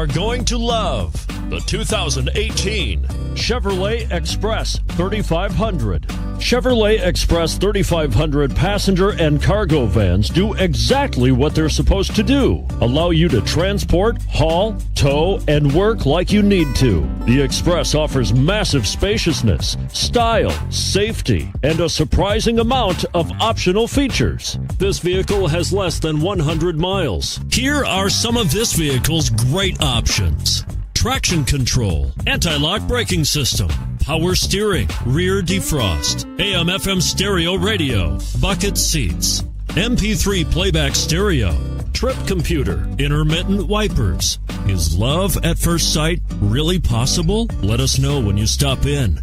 are going to love the 2018 Chevrolet Express 3500. Chevrolet Express 3500 passenger and cargo vans do exactly what they're supposed to do. Allow you to transport, haul, tow, and work like you need to. The Express offers massive spaciousness, style, safety, and a surprising amount of optional features. This vehicle has less than 100 miles. Here are some of this vehicle's great options: traction control, anti-lock braking system, power steering, rear defrost, AM/FM stereo radio, bucket seats, MP3 playback stereo, trip computer, intermittent wipers. Is love at first sight really possible? Let us know when you stop in.